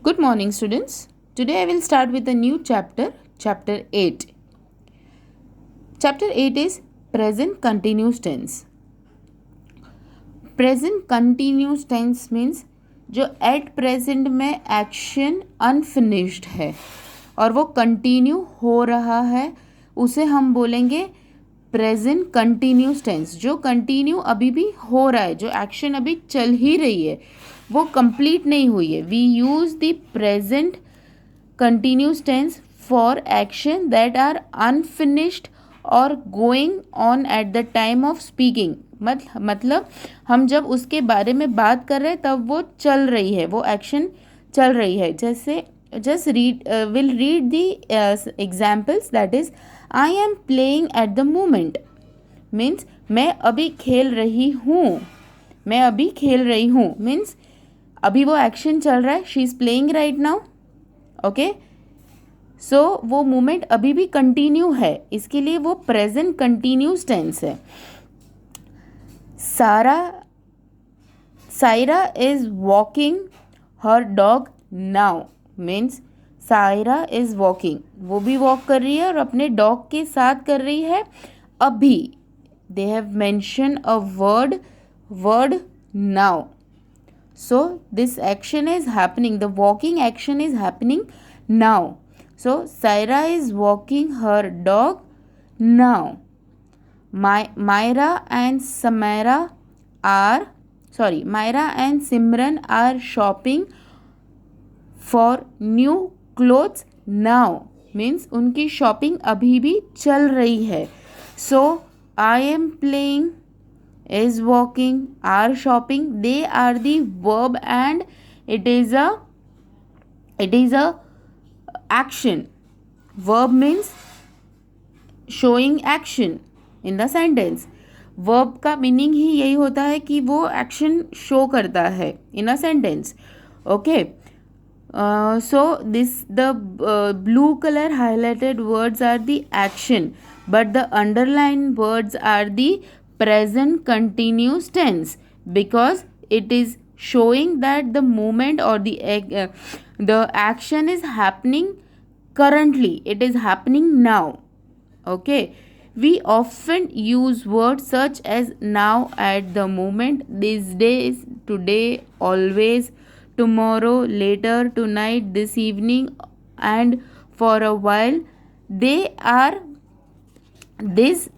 Good morning, students. Today I will start with a new chapter, chapter 8. Chapter 8 is present continuous tense. Present continuous tense means जो at present में action unfinished है और वो continue हो रहा है, उसे हम बोलेंगे प्रेजेंट कंटिन्यूस टेंस. जो कंटिन्यू अभी भी हो रहा है, जो एक्शन अभी चल ही रही है, वो कंप्लीट नहीं हुई है. We use the present continuous tense for action that are unfinished और going on at the time of speaking. मतलब हम जब उसके बारे में बात कर रहे हैं तब वो चल रही है, वो एक्शन चल रही है. जैसे just we'll read the examples. That is, I am playing at the moment means मैं अभी खेल रही हूँ. मैं अभी खेल रही हूँ means अभी वो एक्शन चल रहा है. she is playing right now. okay, so वो मोमेंट अभी भी कंटिन्यू है, इसके लिए वो प्रेजेंट कंटिन्यूस टेंस है. Saira is walking her dog now means Saira is walking, वो भी वॉक कर रही है और अपने डॉग के साथ कर रही है अभी. They have mention a word now. So this action is happening, the walking action is happening now. So Saira is walking her dog now. Myra and Simran are shopping for new clothes now means उनकी shopping अभी भी चल रही है. So I am playing, is walking, are shopping, they are the verb and it is a action. Verb means showing action in the sentence. Verb का meaning ही यही होता है कि वो एक्शन शो करता है in a sentence. Okay, so this the blue colour highlighted words are the action but the underline words are the present continuous tense because it is showing that the movement or the action is happening currently, it is happening now. Okay, we often use words such as now, at the moment, these days, today, always, tomorrow, later, tonight, this evening, and for a while. They are this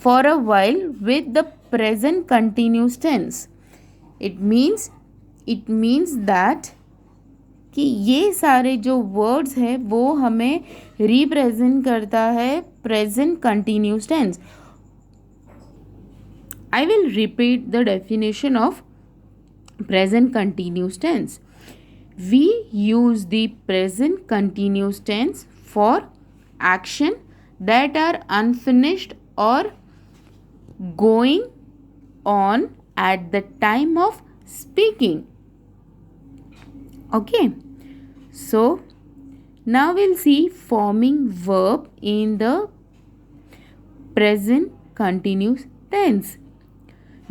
for a while with the present continuous tense. It means that कि ये सारे जो words हैं वो हमें represent करता है present continuous tense. I will repeat the definition of present continuous tense. We use the present continuous tense for action that are unfinished और going on at the time of speaking. Okay, so now we'll see forming verb in the present continuous tense.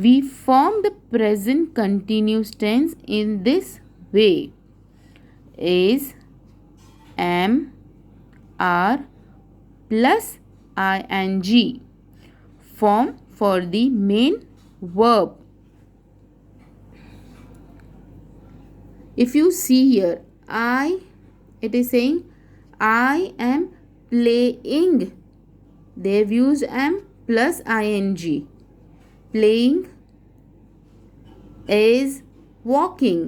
We form the present continuous tense in this way: is, am, are plus ing form for the main verb. If you see here, it is saying I am playing. They have used am plus ing. Playing is walking.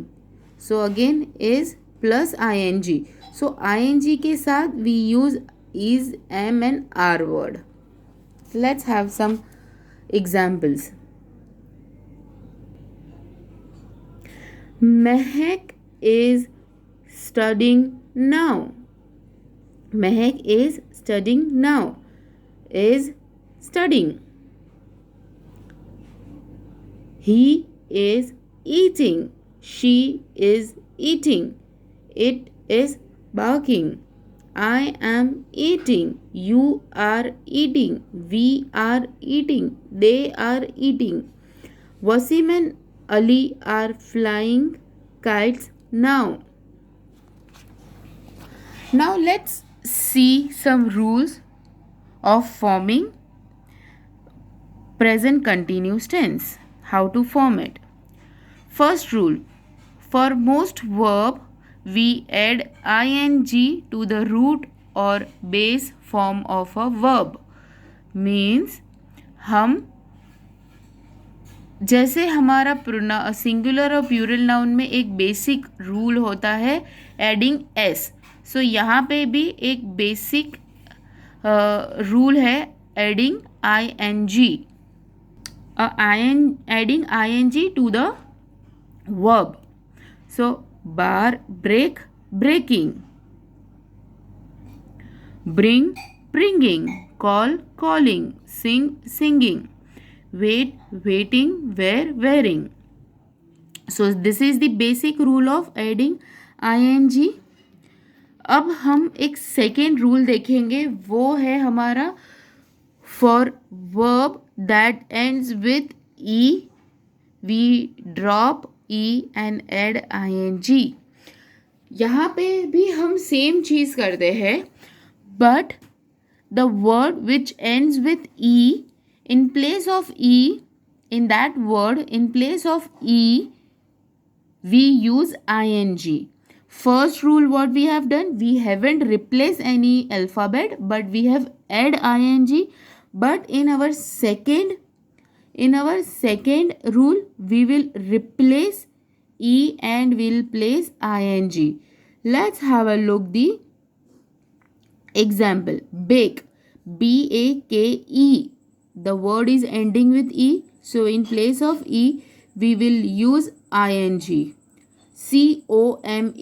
So again is plus ing. So ing के साथ we use is, am and are word. Let's have some examples. Mehak is studying now. Mehak is studying now. Is studying. He is eating. She is eating. It is barking. I am eating. You are eating. We are eating. They are eating. Wasim and Ali are flying kites now. Now let's see some rules of forming present continuous tense. How to form it. First rule, for most verb we add ing to the root or base form of a verb. Means हम जैसे हमारा singular और plural noun में एक basic rule होता है adding S, सो यहाँ पे भी एक बेसिक रूल है adding I N G, adding ing to the verb. So bar, break, breaking, bring, bringing, call, calling, sing, singing, wait, waiting, wear, wearing. So this is the basic rule of adding ing. अब हम एक second rule देखेंगे, वो है हमारा for verb that ends with E we drop E and add ing. यहाँ पे भी हम सेम चीज़ करते हैं, but the word which ends with E, in place of e, in that word in place of e we use ing. First rule what we have done, we haven't replaced any alphabet but we have add ing. But in our second rule we will replace e and will place ing. Let's have a look the example. Bake, bake, the word is ending with e, so in place of e we will use ing. come,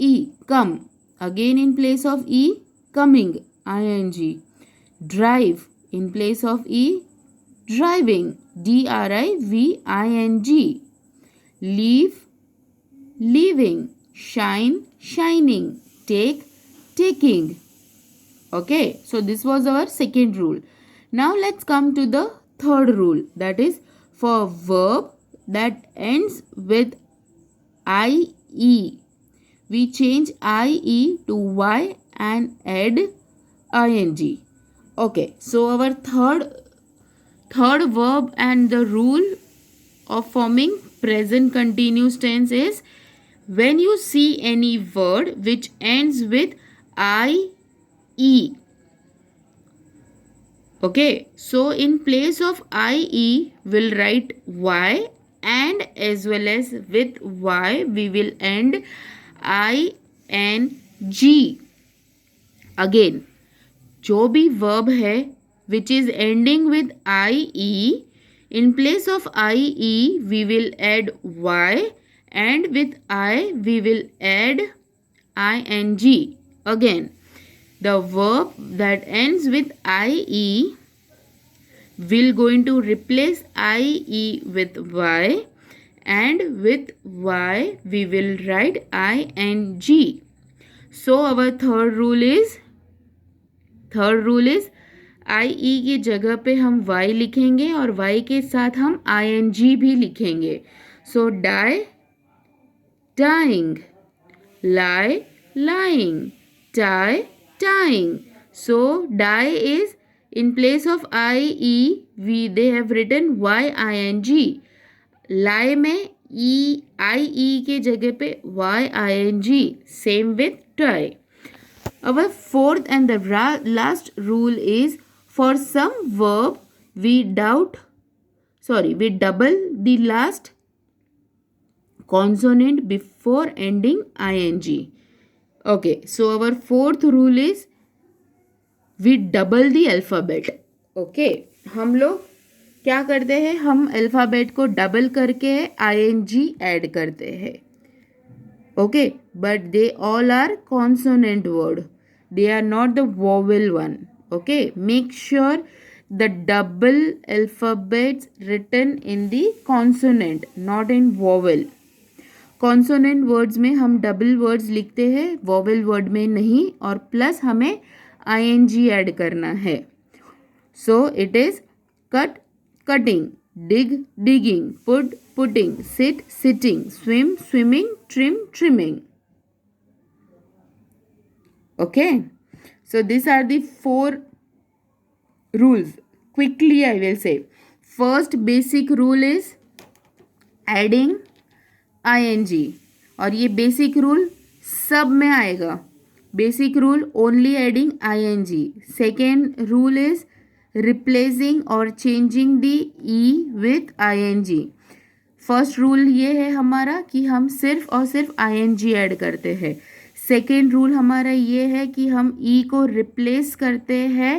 come, again in place of e coming, ing. Drive, in place of e driving, driving. Leave, leaving. Shine, shining. Take, taking. Okay, so this was our second rule. Now let's come to the third rule, that is for verb that ends with ie we change ie to y and add ing. Okay, so our third verb and the rule of forming present continuous tense is when you see any word which ends with ie. Okay, so in place of ie we'll write y, and as well as with y we will end ing. Again, जो भी verb है which is ending with ie, in place of ie we will add y, and with I we will add ing. Again, the verb that ends with ie will going to replace ie with y, and with y we will write ing. So our third rule is ie की जगह पे हम y लिखेंगे और y के साथ हम ing भी लिखेंगे. So die, dying, lie, lying, tie, tying. So die is in place of ie they have written ying. lie में ie के जगह पे ying. Same with tie. Our fourth and the last rule is for some verb we double the last consonant before ending ing. Okay, so our fourth rule is we double the alphabet. Okay, हम लोग क्या करते हैं, हम alphabet को double करके ing add करते हैं. Okay, but they all are consonant word. They are not the vowel one. Okay, make sure the double alphabets written in the consonant, not in vowel. Consonant words में हम double words लिखते हैं, vowel word में नहीं, और plus हमें ing add करना है. So it is cut, cutting, dig, digging, put, putting, sit, sitting, swim, swimming, trim, trimming. Okay, So these are the 4 rules. Quickly I will say. First basic rule is adding ing, और ये basic rule सब में आएगा. Basic rule only adding ing. Second rule is replacing और changing the E with ing. First rule ये है हमारा कि हम सिर्फ और सिर्फ ing ऐड करते हैं. सेकेंड रूल हमारा ये है कि हम ई को रिप्लेस करते हैं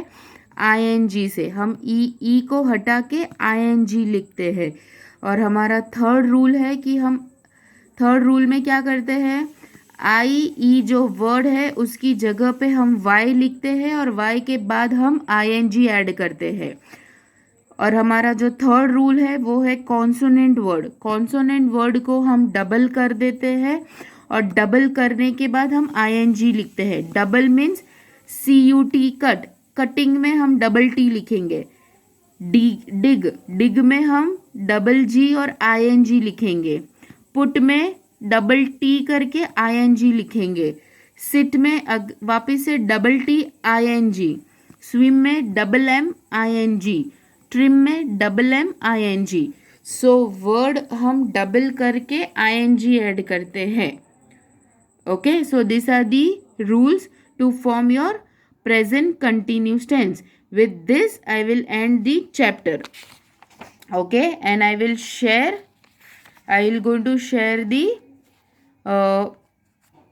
ing से. हम ई को हटा के ing लिखते हैं. और हमारा थर्ड रूल है कि हम थर्ड रूल में क्या करते हैं, ई जो वर्ड है उसकी जगह पे हम वाई लिखते हैं और वाई के बाद हम ing ऐड करते हैं. और हमारा जो थर्ड रूल है वो है कॉन्सोनेंट वर्ड. कॉन्सोनेंट वर्ड को हम डबल कर देते हैं और डबल करने के बाद हम ing लिखते हैं. Double means CUT cut. Cutting में हम डबल टी लिखेंगे. डिग में हम डबल जी और ing लिखेंगे. पुट में डबल टी करके ing लिखेंगे. सिट में वापस से डबल टी ing. स्विम में डबल एम ing. ट्रिम में double M ing. So word हम डबल करके ing ऐड करते हैं. Okay, so this are the rules to form your present continuous tense. With this I will end the chapter. Okay, and I will going to share the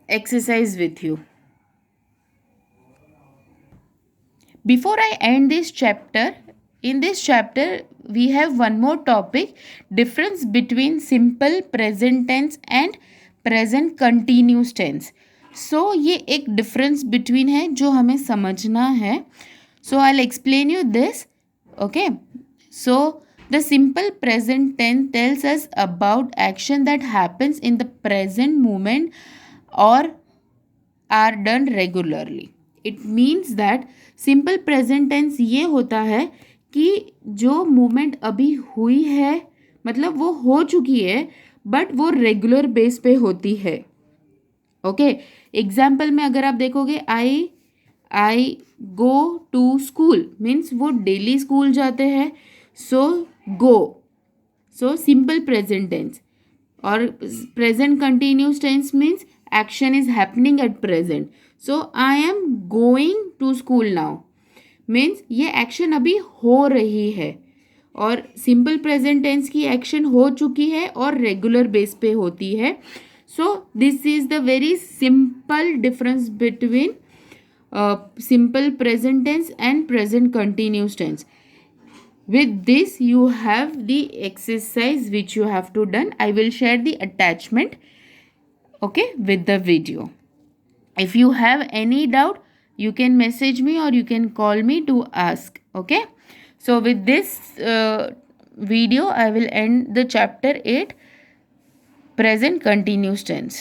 exercise with you. Before I end this chapter, in this chapter we have one more topic, difference between simple present tense and present continuous tense. So ये एक difference between है जो हमें समझना है. So I will explain you this. Okay, so the simple present tense tells us about action that happens in the present moment और are done regularly. It means that simple present tense ये होता है कि जो moment अभी हुई है, मतलब वो हो चुकी है, बट वो रेगुलर बेस पे होती है. ओके, एग्जाम्पल में अगर आप देखोगे I go to school means वो डेली स्कूल जाते हैं. So go, so simple present tense. और present continuous tense means action is happening at present. So I am going to school now means ये action अभी हो रही है. और सिंपल प्रेजेंट टेंस की एक्शन हो चुकी है और रेगुलर बेस पे होती है. So this is the very simple difference between simple present tense and present continuous tense. With this you have the exercise which you have to done. I will share the attachment, okay, with the video. If you have any doubt, you can message me or you can call me to ask. Okay, so with this video I will end the chapter 8, present continuous tense.